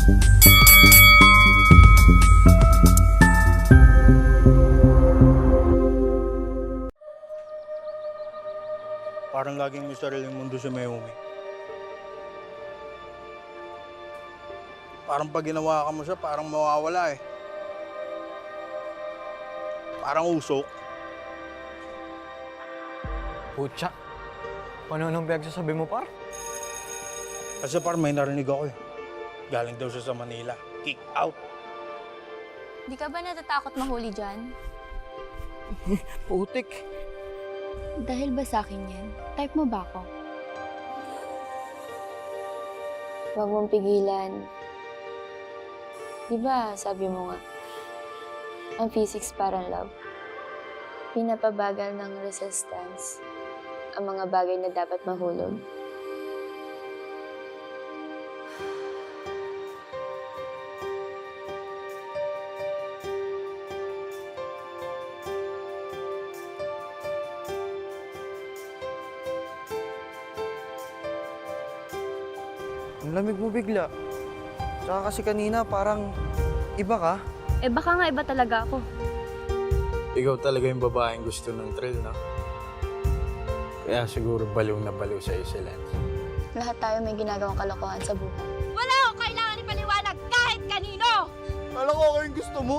Parang laging may sariling mundo si Mayumi. Parang pag ginawa ka mo siya, parang mawawala eh. Parang usok. Putya. Ano nung pinagsasabi mo, par? Kasi parang may narinig ako eh. Galing daw siya sa Manila. Kick out. Di ka ba natatakot mahuli dyan? Putik. Dahil ba sa akin yan? Type mo ba ako? Huwag mong pigilan. Di ba, sabi mo nga, ang physics parang love. Pinapabagal ng resistance ang mga bagay na dapat mahulog. Ang lamig mo bigla. Tsaka kasi kanina parang iba ka. Eh baka nga iba talaga ako. Ikaw talaga yung babaeng gusto ng thrill, no? Kaya siguro baliw na baliw sa si Lance. Lahat tayo may ginagawang kalokohan sa buhay. Wala akong kailangan ipaliwanag kahit kanino! Alam ko yung gusto mo.